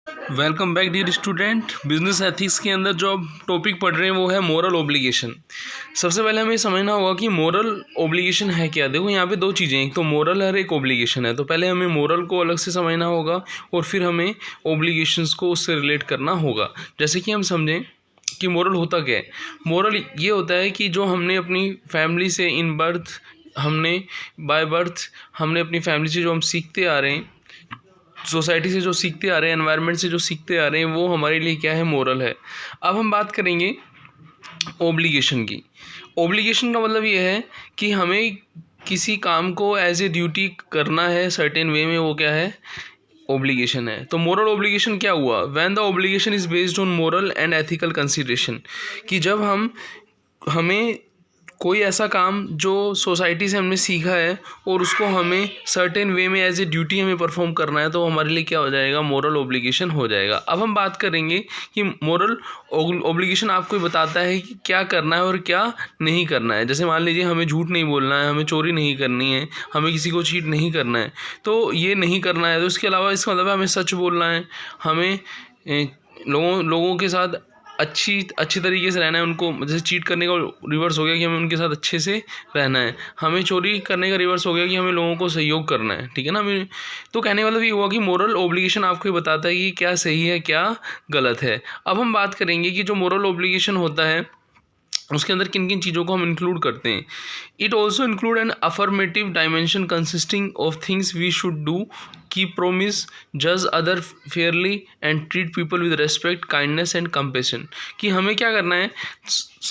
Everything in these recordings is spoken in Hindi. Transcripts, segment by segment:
Welcome back dear student. Business ethics के अंदर जो आप टॉपिक पढ़ रहे हैं वो है मोरल ओब्लिगेशन। सबसे पहले हमें समझना होगा कि मोरल ओब्लिगेशन है क्या। देखो यहाँ पे दो चीज़ें हैं, एक तो मोरल है और एक ओब्लिगेशन है। तो पहले हमें मोरल को अलग से समझना होगा और फिर हमें ओब्लिगेशंस को उससे रिलेट करना होगा। जैसे कि हम समझें कि मोरल होता क्या है। मोरल ये होता है कि जो हमने अपनी फैमिली से इन बर्थ हमने बाय बर्थ हमने अपनी फैमिली से जो हम सीखते आ रहे हैं, सोसाइटी से जो सीखते आ रहे हैं, एनवायरनमेंट से जो सीखते आ रहे हैं, वो हमारे लिए क्या है, मोरल है। अब हम बात करेंगे ओब्लिगेशन की। ओब्लिगेशन का मतलब ये है कि हमें किसी काम को एज ए ड्यूटी करना है सर्टेन वे में, वो क्या है, ओब्लिगेशन है। तो मोरल ओब्लिगेशन क्या हुआ, when the obligation is based on moral and ethical consideration, कि जब हमें कोई ऐसा काम जो सोसाइटी से हमने सीखा है और उसको हमें सर्टेन वे में एज ए ड्यूटी हमें परफॉर्म करना है, तो हमारे लिए क्या हो जाएगा, मोरल ओब्लिगेशन हो जाएगा। अब हम बात करेंगे कि मोरल ओब्लिगेशन आपको बताता है कि क्या करना है और क्या नहीं करना है। जैसे मान लीजिए हमें झूठ नहीं बोलना है, हमें चोरी नहीं करनी है, हमें किसी को चीट नहीं करना है, तो ये नहीं करना है। तो इसके अलावा इसका मतलब है हमें सच बोलना है, हमें लोगों के साथ अच्छी तरीके से रहना है। उनको जैसे चीट करने का रिवर्स हो गया कि हमें उनके साथ अच्छे से रहना है, हमें चोरी करने का रिवर्स हो गया कि हमें लोगों को सहयोग करना है, ठीक है ना। हमें तो कहने वाला भी हुआ कि मोरल ओब्लिगेशन आपको ये बताता है कि क्या सही है क्या गलत है। अब हम बात करेंगे कि जो मोरल ओब्लिगेशन होता है उसके अंदर किन किन चीज़ों को हम इंक्लूड करते हैं। It also include an affirmative dimension consisting of things we should do, keep promise, जज other fairly and treat people with respect, kindness and compassion. कि हमें क्या करना है,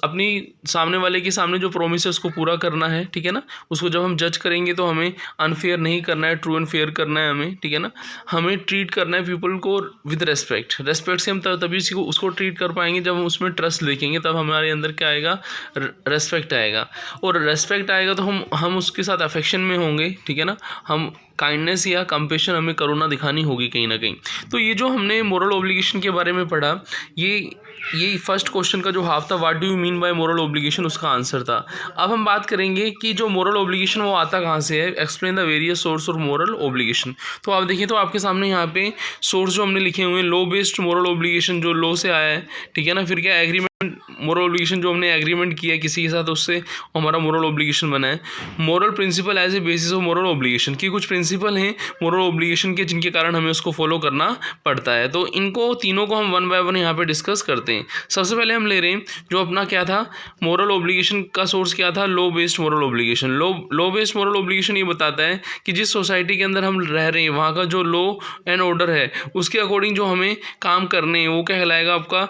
अपनी सामने वाले के सामने जो प्रोमिस है उसको पूरा करना है, ठीक है ना। उसको जब हम जज करेंगे तो हमें अनफेयर नहीं करना है, ट्रू एंड फेयर करना है हमें, ठीक है ना। हमें ट्रीट करना है पीपल को विद रेस्पेक्ट। रेस्पेक्ट से हम तभी उसको ट्रीट कर पाएंगे जब हम उसमें ट्रस्ट देखेंगे, तब हमारे अंदर क्या आएगा, रेस्पेक्ट आएगा। और रेस्पेक्ट आएगा तो हम उसके साथ अफेक्शन में होंगे, ठीक है ना। हम काइंडनेस या कंपेशन, हमें करुणा दिखानी होगी कहीं ना कहीं। तो ये जो हमने मोरल ओब्लिगेशन के बारे में पढ़ा, ये फर्स्ट क्वेश्चन का जो हाफ था, what do you mean by moral obligation, उसका आंसर था। अब हम बात करेंगे कि जो मोरल ओब्लिगेशन वो आता कहाँ से है। Explain the various source of moral obligation. तो आप देखिए, तो आपके सामने यहाँ पे सोर्स जो हमने लिखे हुए हैं, लॉ बेस्ड मोरल ओब्लिगेशन जो लॉ से आया है, ठीक है ना। फिर क्या, एग्रीमेंट मोरल ओब्लिगेशन जो हमने एग्रीमेंट किया किसी के साथ, उससे हमारा मोरल ओब्लिगेशन बना है। Moral principle as a basis of moral obligation, की कुछ प्रिंसिपल हैं मोरल ओब्लिगेशन के जिनके कारण हमें उसको फॉलो करना पड़ता है। तो इनको तीनों को हम वन बाय वन यहाँ पे डिस्कस करते हैं। सबसे पहले हम ले रहे हैं जो अपना क्या था, मोरल ओब्लिगेशन का सोर्स क्या था, law based moral obligation. Law based moral obligation ये बताता है कि जिस सोसाइटी के अंदर हम रह रहे हैं वहाँ का जो लॉ एंड ऑर्डर है उसके अकॉर्डिंग जो हमें काम करने हैं वो क्या कहलाएगा, आपका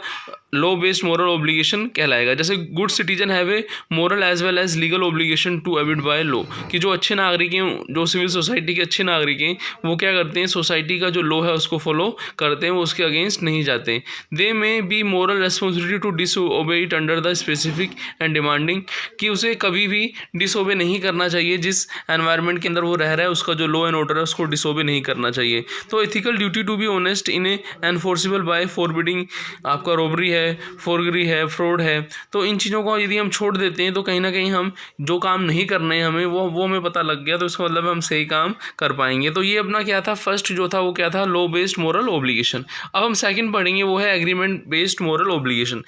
लॉ बेस्ड मोरल ओब्लिगेशन कहलाएगा। जैसे good citizen have a moral as well as legal obligation to abide by law, कि जो अच्छे नागरिक हैं, जो सिविल सोसाइटी के अच्छे नागरिक हैं, वो क्या करते हैं, सोसाइटी का जो लॉ है उसको फॉलो करते हैं, वो उसके अगेंस्ट नहीं जाते। They may be moral responsibility to disobey it under the specific and demanding, कि उसे कभी भी डिसओबे नहीं करना चाहिए, जिस एनवायरनमेंट के अंदर वो रह रहा है उसका जो लॉ एंड ऑर्डर है उसको डिसओबे नहीं करना चाहिए। तो ethical duty to be honest in a enforceable by forbidding, आपका रॉबरी है, फोरगरी है, फ्रॉड है। तो इन चीज़ों को यदि हम छोड़ देते हैं तो कहीं ना कहीं हम जो काम नहीं करने हैं हमें वो हमें पता लग गया, तो इसका मतलब हम सही काम कर पाएंगे। तो ये अपना क्या था, फर्स्ट जो था वो क्या था, लॉ बेस्ड मोरल ओब्लिगेशन। अब हम सेकंड पढ़ेंगे, वो है agreement based moral obligation.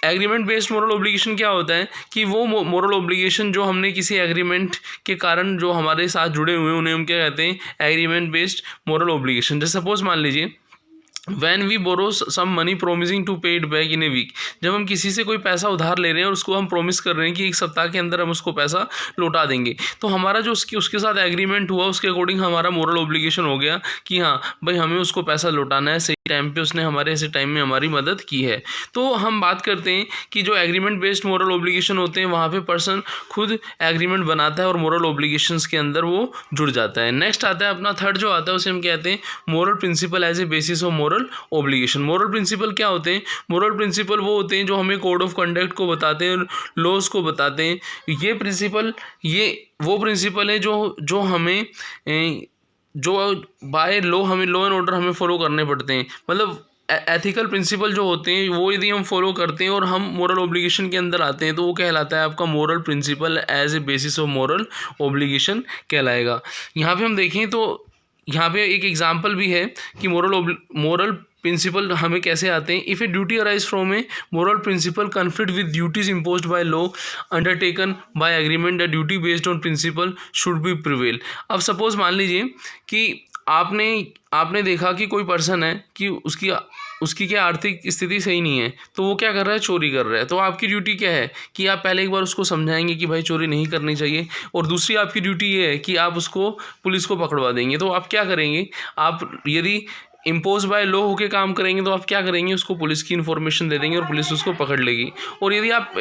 Agreement based moral obligation क्या होता है कि वो मोरल ओब्लिगेशन जो हमने किसी एग्रीमेंट के कारण जो हमारे साथ जुड़े हुए हैं उन्हें हम क्या कहते हैं, एग्रीमेंट बेस्ड मोरल ओब्लिगेशन। जैसे सपोज मान लीजिए, when we borrow some money promising to pay it back in a week, जब हम किसी से कोई पैसा उधार ले रहे हैं और उसको हम प्रोमिस कर रहे हैं कि एक सप्ताह के अंदर हम उसको पैसा लौटा देंगे, तो हमारा जो उसके साथ एग्रीमेंट हुआ उसके अकॉर्डिंग हमारा मोरल ओब्लिगेशन हो गया कि हाँ भाई हमें उसको पैसा लौटाना है, सही टाइम पे उसने हमारे ऐसे टाइम में हमारी मदद की है। तो हम बात करते हैं कि जो एग्रीमेंट बेस्ड मोरल ओब्लिगेशन होते हैं वहाँ पे पर्सन खुद एग्रीमेंट बनाता है और मोरल ओब्लिगेशंस के अंदर वो जुड़ जाता है। नेक्स्ट आता है अपना थर्ड जो आता है उसे हम कहते हैं moral principle as a basis of moral obligation. Moral principle क्या होते हैं, मोरल प्रिंसिपल वो होते हैं जो हमें कोड ऑफ कंडक्ट को बताते हैं, लॉज को बताते हैं। ये प्रिंसिपल ये वो प्रिंसिपल है जो हमें जो बाय लॉ हमें लॉ एंड ऑर्डर हमें फॉलो करने पड़ते हैं। मतलब एथिकल प्रिंसिपल जो होते हैं वो यदि हम फॉलो करते हैं और हम मोरल ओब्लिगेशन के अंदर आते हैं तो वो कहलाता है आपका moral principle as a basis of moral obligation कहलाएगा। यहाँ पे हम देखें तो यहाँ पे एक एग्जाम्पल भी है कि मोरल प्रिंसिपल हमें कैसे आते हैं। If a duty arise from a moral principle conflict with duties imposed by law undertaken by agreement the duty based on principle should be prevail. अब सपोज मान लीजिए कि आपने देखा कि कोई पर्सन है कि उसकी क्या आर्थिक स्थिति सही नहीं है, तो वो क्या कर रहा है, चोरी कर रहा है। तो आपकी ड्यूटी क्या है कि आप पहले एक बार उसको समझाएंगे कि भाई चोरी नहीं करनी चाहिए, और दूसरी आपकी ड्यूटी ये है कि आप उसको पुलिस को पकड़वा देंगे। तो आप क्या करेंगे, आप यदि इम्पोज बाय लॉ होके काम करेंगे तो आप क्या करेंगे, उसको पुलिस की इन्फॉर्मेशन दे देंगे और पुलिस उसको पकड़ लेगी। और यदि आप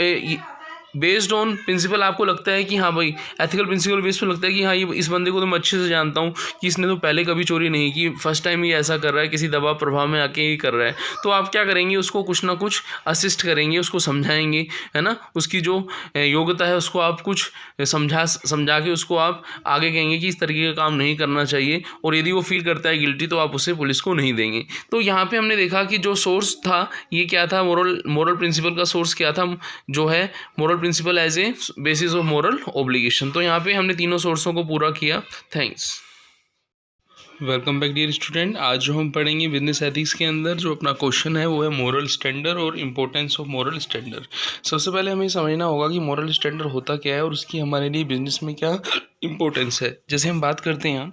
बेस्ड ऑन प्रिंसिपल आपको लगता है कि हाँ भाई, एथिकल प्रिंसिपल बेस पे लगता है कि हाँ ये इस बंदे को तो मैं अच्छे से जानता हूँ कि इसने तो पहले कभी चोरी नहीं की, फर्स्ट टाइम ये ऐसा कर रहा है, किसी दबाव प्रभाव में आके ही कर रहा है, तो आप क्या करेंगे, उसको कुछ ना कुछ असिस्ट करेंगे, उसको समझाएंगे, है ना। उसकी जो योग्यता है उसको आप कुछ समझा के उसको आप आगे कहेंगे कि इस तरीके का काम नहीं करना चाहिए, और यदि वो फील करता है गिल्टी तो आप उसे पुलिस को नहीं देंगे। तो यहाँ पे हमने देखा कि जो सोर्स था ये क्या था, मोरल प्रिंसिपल का सोर्स क्या था, जो है moral principle as a basis of moral obligation. तो यहाँ पे हमने तीनों सोर्सों को पूरा किया। Thanks. Welcome back dear student. आज जो हम पढ़ेंगे बिजनेस एथिक्स के अंदर जो अपना क्वेश्चन है वो है मोरल स्टैंडर्ड और इम्पोर्टेंस ऑफ मोरल स्टैंडर्ड। सबसे पहले हमें समझना होगा कि मोरल स्टैंडर्ड होता क्या है और उसकी हमारे लिए बिजनेस में क्या इम्पोर्टेंस है। जैसे हम बात करते हैं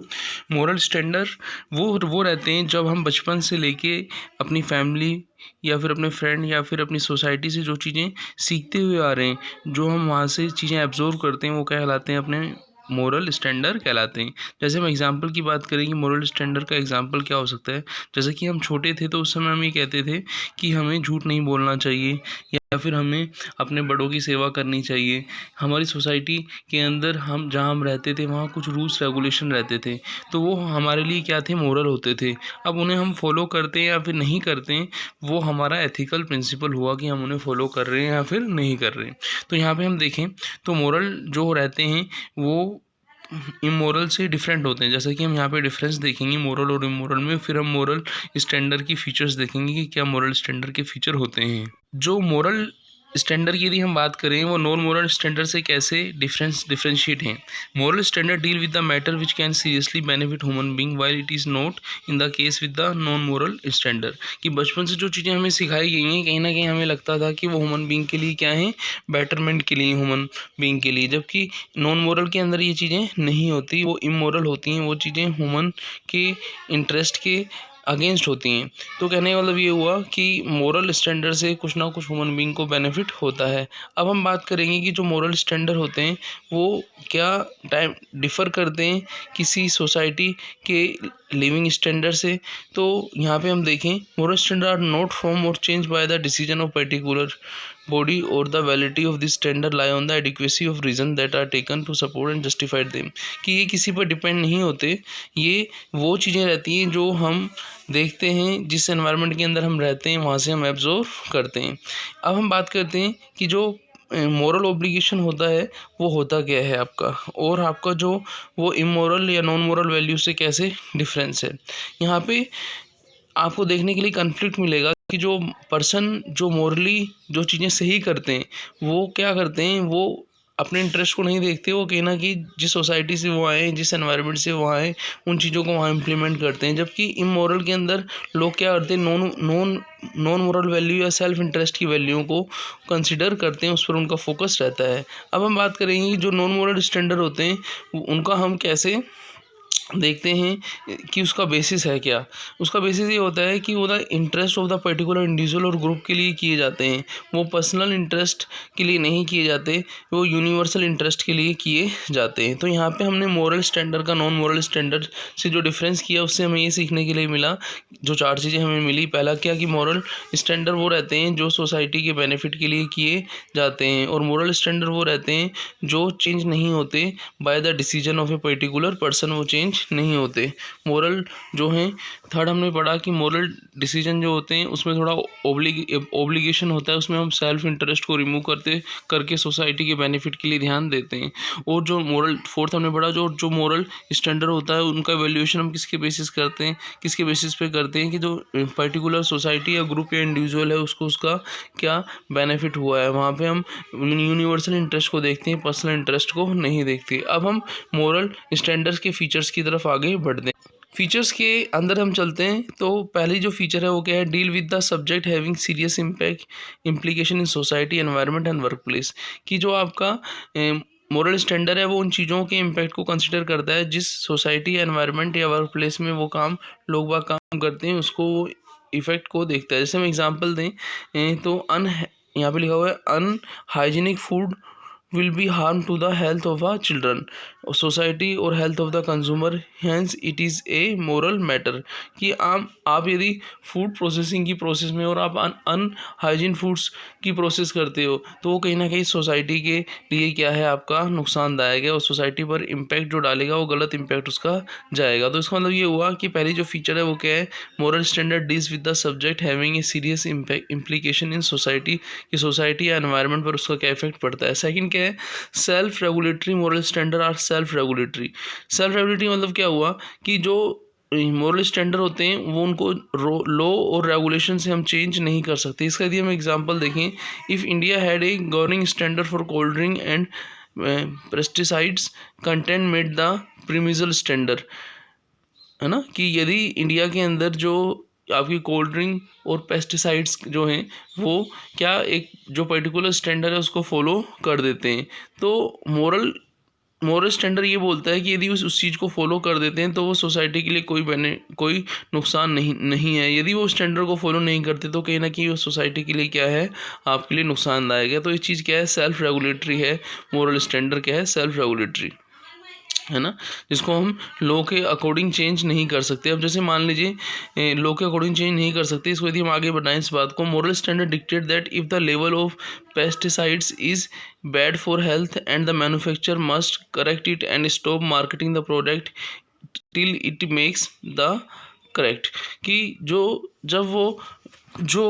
मोरल स्टैंडर्ड वो रहते हैं जब हम बचपन से लेके अपनी फैमिली या फिर अपने फ्रेंड या फिर अपनी सोसाइटी से जो चीज़ें सीखते हुए आ रहे हैं, जो हम वहाँ से चीज़ें एब्जॉर्व करते हैं, वो कहलाते हैं अपने मोरल स्टैंडर्ड कहलाते हैं। जैसे हम एग्जांपल की बात करें कि मोरल स्टैंडर्ड का एग्जांपल क्या हो सकता है, जैसे कि हम छोटे थे तो उस समय हम ये कहते थे कि हमें झूठ नहीं बोलना चाहिए या फिर हमें अपने बड़ों की सेवा करनी चाहिए। हमारी सोसाइटी के अंदर जहाँ हम रहते थे वहाँ कुछ रूल्स रेगुलेशन रहते थे, तो वो हमारे लिए क्या थे, मोरल होते थे। अब उन्हें हम फॉलो करते हैं या फिर नहीं करते हैं, वो हमारा एथिकल प्रिंसिपल हुआ कि हम उन्हें फॉलो कर रहे हैं या फिर नहीं कर रहे हैं। तो यहाँ पे हम देखें तो मोरल जो रहते हैं वो इमोरल से डिफरेंट होते हैं। जैसे कि हम यहाँ पे डिफरेंस देखेंगे मोरल और इमोरल में, फिर हम मोरल स्टैंडर्ड की फीचर्स देखेंगे कि क्या मोरल स्टैंडर्ड के फीचर होते हैं। जो मोरल स्टैंडर्ड की यदि हम बात करें वो नॉन मोरल स्टैंडर्ड से कैसे डिफरेंशिएट हैं। Moral standard deal with the matter which can seriously benefit human being while it is not in the case with the non moral standard. कि बचपन से जो चीज़ें हमें सिखाई गई हैं कहीं ना कहीं हमें लगता था कि वो ह्यूमन बीइंग के लिए क्या है, बेटरमेंट के लिए, ह्यूमन बीइंग के लिए, जबकि नॉन मोरल के अंदर ये चीज़ें नहीं होती, वो इमोरल होती हैं, वो चीज़ें ह्यूमन के इंटरेस्ट के अगेंस्ट होती हैं। तो कहने का मतलब ये हुआ कि मोरल स्टैंडर्ड से कुछ ना कुछ ह्यूमन बीइंग को बेनिफिट होता है। अब हम बात करेंगे कि जो मोरल स्टैंडर्ड होते हैं वो क्या टाइम डिफ़र करते हैं किसी सोसाइटी के लिविंग स्टैंडर्ड से। तो यहाँ पे हम देखें moral standard are not form और change by the decision of particular body or the validity of this standard lie on the adequacy of reason that are taken to support and justify them। कि ये किसी पर डिपेंड नहीं होते, ये वो चीज़ें रहती हैं जो हम देखते हैं, जिस एनवायरनमेंट के अंदर हम रहते हैं वहाँ से हम एब्जॉर्व करते हैं। अब हम बात करते हैं कि जो मोरल ऑब्लिगेशन होता है वो होता क्या है आपका, और आपका जो वो इमोरल या नॉन मोरल वैल्यू से कैसे डिफरेंस है। यहाँ पे आपको देखने के लिए कन्फ्लिक्ट मिलेगा कि जो पर्सन जो मोरली जो चीज़ें सही करते हैं वो क्या करते हैं, वो अपने इंटरेस्ट को नहीं देखते, वो कहीं ना कहीं जिस सोसाइटी से वो आए, जिस एनवायरनमेंट से वो आए, उन चीज़ों को वहाँ इम्प्लीमेंट करते हैं। जबकि इमोरल के अंदर लोग क्या करते हैं, नॉन मोरल वैल्यू या सेल्फ इंटरेस्ट की वैल्यू को कंसिडर करते हैं, उस पर उनका फोकस रहता है। अब हम बात करेंगे कि जो नॉन मोरल स्टैंडर्ड होते हैं उनका हम कैसे देखते हैं कि उसका बेसिस है क्या। उसका बेसिस ये होता है कि वो the interest of the particular individual और ग्रुप के लिए किए जाते हैं, वो पर्सनल इंटरेस्ट के लिए नहीं किए जाते, वो यूनिवर्सल इंटरेस्ट के लिए किए जाते हैं। तो यहाँ पे हमने मोरल स्टैंडर्ड का नॉन मोरल स्टैंडर्ड से जो डिफरेंस किया उससे हमें ये सीखने के लिए मिला, जो 4 चीज़ें हमें मिली। पहला क्या कि मोरल स्टैंडर्ड वो रहते हैं जो सोसाइटी के बेनिफिट के लिए किए जाते हैं, और मोरल स्टैंडर्ड वो रहते हैं जो चेंज नहीं होते bye the decision of a particular person, वो चेंज नहीं होते। मोरल जो हैं, थर्ड हमने पढ़ा कि मोरल डिसीजन जो होते हैं उसमें थोड़ा ओब्लिगेशन होता है, उसमें हम सेल्फ इंटरेस्ट को रिमूव करके सोसाइटी के बेनिफिट के लिए ध्यान देते हैं। और जो मोरल फोर्थ हमने पढ़ा जो मोरल स्टैंडर्ड होता है उनका वैल्यूएशन हम किसके बेसिस करते हैं, किसके बेसिस पे करते हैं कि जो पर्टिकुलर सोसाइटी या ग्रुप या इंडिविजुअल है उसको उसका क्या बेनिफिट हुआ है, वहाँ पे हम यूनिवर्सल इंटरेस्ट को देखते हैं, पर्सनल इंटरेस्ट को नहीं देखते। अब हम मोरल स्टैंडर्ड्स के फीचर्स की तरफ आगे बढ़ते हैं। फीचर्स के अंदर हम चलते हैं तो पहली जो फीचर है वो क्या है, deal with the subject having serious impact implication in society environment and work place. कि जो आपका मोरल स्टैंडर्ड है वो उन चीज़ों के इम्पैक्ट को कंसिडर करता है जिस सोसाइटी एनवायरनमेंट या वर्क प्लेस में वो काम लोग बाग काम करते हैं, उसको वो इफ़ेक्ट को देखता है। जैसे हम एग्जांपल दें तो यहाँ पे लिखा हुआ है unhygienic food will be harm to the health of our children, society और health of the consumer, hence it is a moral matter। कि आप यदि फूड प्रोसेसिंग की प्रोसेस में और आप अनहाइजीन फूड्स की प्रोसेस करते हो तो वो कहीं ना कहीं सोसाइटी के लिए क्या है, आपका नुकसानदायक है और सोसाइटी पर इम्पैक्ट जो डालेगा वो गलत इम्पैक्ट उसका जाएगा। तो इसका मतलब ये हुआ कि पहली जो फीचर है वो क्या है, moral standard deals with the subject having a serious implication in society, कि सोसाइटी या एनवायरनमेंट पर उसका क्या इफेक्ट पड़ता है। सेकंड क्या है, self regulatory moral standard are self regulatory. Self regulatory मतलब क्या हुआ कि जो मोरल स्टैंडर्ड होते हैं वो उनको लॉ और रेगुलेशन से हम चेंज नहीं कर सकते। इसका यदि हम एग्जांपल देखें, if India had a governing standard for cold drink and pesticides content made the permissible standard, है ना, कि यदि इंडिया के अंदर जो आपकी कोल्ड ड्रिंक और पेस्टिसाइड्स जो हैं वो क्या एक जो पर्टिकुलर स्टैंडर्ड है उसको फॉलो कर देते हैं, तो मोरल स्टैंडर्ड ये बोलता है कि यदि उस चीज़ को फॉलो कर देते हैं तो वो सोसाइटी के लिए कोई नुकसान नहीं है। यदि वो स्टैंडर्ड को फॉलो नहीं करते तो कहीं ना कहीं वो सोसाइटी के लिए क्या है, आपके लिए नुकसानदायक है। तो ये चीज़ क्या है, सेल्फ रेगुलेटरी है। मोरल स्टैंडर्ड क्या है, सेल्फ रेगुलेटरी, है ना, जिसको हम लॉ के अकॉर्डिंग चेंज नहीं कर सकते। अब जैसे मान लीजिए लॉ के अकॉर्डिंग चेंज नहीं कर सकते, इसको यदि हम आगे बढ़ाएं इस बात को, moral standard dictate that if the level of pesticides is bad for health and the manufacture must correct it and stop marketing the product till it makes the correct. कि जब वो जो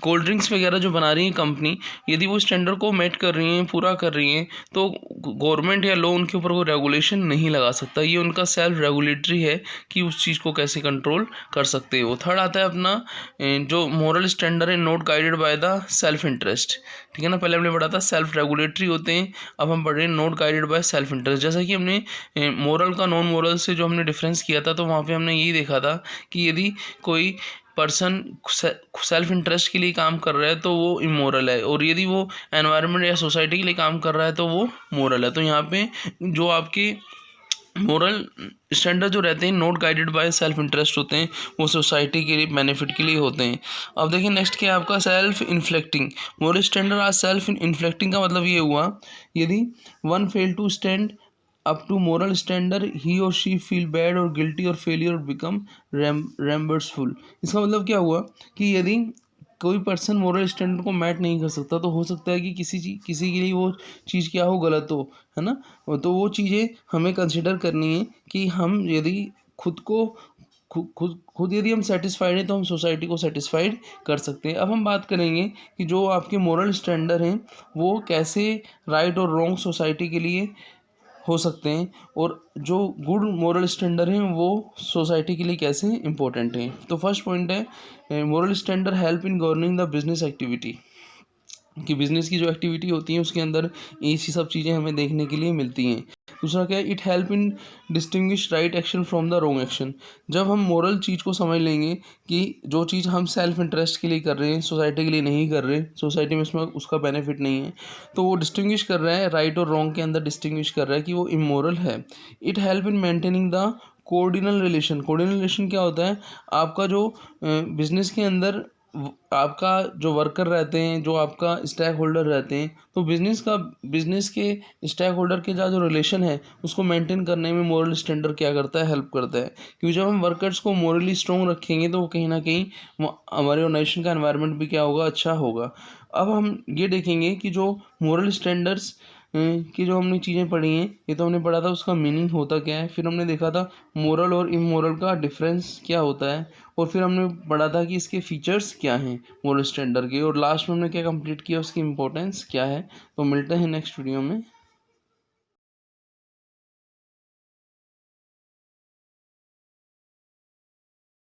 कोल्ड ड्रिंक्स वगैरह जो बना रही हैं कंपनी, यदि वो स्टैंडर्ड को मेट कर रही हैं, पूरा कर रही हैं, तो गवर्नमेंट या लॉ उनके ऊपर कोई रेगुलेशन नहीं लगा सकता। ये उनका सेल्फ रेगुलेटरी है कि उस चीज़ को कैसे कंट्रोल कर सकते हो। थर्ड आता है अपना जो मोरल स्टैंडर्ड है, not guided by the self interest. ठीक है ना, पहले हमने पढ़ा था सेल्फ रेगुलेटरी होते हैं, अब हम पढ़ रहे हैं not guided by self interest. जैसा कि हमने मोरल का नॉन मोरल से जो हमने डिफरेंस किया था, तो वहाँ पे हमने यही देखा था कि यदि कोई पर्सन सेल्फ इंटरेस्ट के लिए काम कर रहा है तो वो इमोरल है, और यदि वो एनवायरनमेंट या सोसाइटी के लिए काम कर रहा है तो वो मोरल है। तो यहाँ पे जो आपके मोरल स्टैंडर्ड जो रहते हैं not guided by self interest होते हैं, वो सोसाइटी के लिए बेनिफिट के लिए होते हैं। अब देखिए नेक्स्ट क्या है आपका, सेल्फ इन्फ्लेक्टिंग मोरल स्टैंडर्ड आज सेल्फ इन्फ्लेक्टिंग का मतलब ये हुआ, यदि one fail to stand up to moral standard he or she feel bad or guilty or failure or become remorseful। इसका मतलब क्या हुआ कि यदि कोई पर्सन मोरल स्टैंडर्ड को मैट नहीं कर सकता तो हो सकता है कि किसी के लिए वो चीज़ क्या हो, गलत हो, है ना। तो वो चीज़ें हमें कंसिडर करनी है कि हम यदि खुद को खुद यदि हम सेटिस्फाइड हैं तो हम सोसाइटी को सेटिस्फाइड कर सकते हैं। अब हम बात करेंगे कि जो आपके मोरल स्टैंडर्ड हैं वो कैसे राइट और रॉन्ग सोसाइटी के लिए हो सकते हैं, और जो गुड मोरल स्टैंडर्ड हैं वो सोसाइटी के लिए कैसे इंपॉर्टेंट हैं। तो फर्स्ट पॉइंट है moral standard help in governing the business activity, कि बिज़नेस की जो एक्टिविटी होती है उसके अंदर ये सब चीज़ें हमें देखने के लिए मिलती हैं। दूसरा क्या है, it help in distinguish right action from the wrong action. जब हम मोरल चीज़ को समझ लेंगे कि जो चीज़ हम सेल्फ इंटरेस्ट के लिए कर रहे हैं, सोसाइटी के लिए नहीं कर रहे, सोसाइटी में उसमें उसका बेनिफिट नहीं है, तो वो डिस्टिंग्विश कर रहा है, राइट और रॉन्ग के अंदर डिस्टिंग्विश कर रहा है कि वो इमोरल है। It help in maintaining the cordial relation. Cordial relation क्या होता है, आपका जो बिजनेस के अंदर आपका जो वर्कर रहते हैं, जो आपका स्टेक होल्डर रहते हैं, तो बिजनेस के स्टेक होल्डर के जो रिलेशन है उसको मेंटेन करने में मोरल स्टैंडर्ड क्या करता है, हेल्प करता है। क्योंकि जब हम वर्कर्स को मोरली स्ट्रॉन्ग रखेंगे तो कहीं ना कहीं हमारे ऑर्गेनाइजेशन का एनवायरनमेंट भी क्या होगा, अच्छा होगा। अब हम ये देखेंगे कि जो मोरल स्टैंडर्ड्स की जो हमने चीज़ें पढ़ी हैं, ये तो हमने पढ़ा था उसका मीनिंग होता क्या है, फिर हमने देखा था मोरल और इमोरल का डिफरेंस क्या होता है, और फिर हमने पढ़ा था कि इसके फीचर्स क्या हैं मोरल स्टैंडर्ड के, और लास्ट में हमने क्या कंप्लीट किया, उसकी इंपॉर्टेंस क्या है। तो मिलते हैं नेक्स्ट वीडियो में।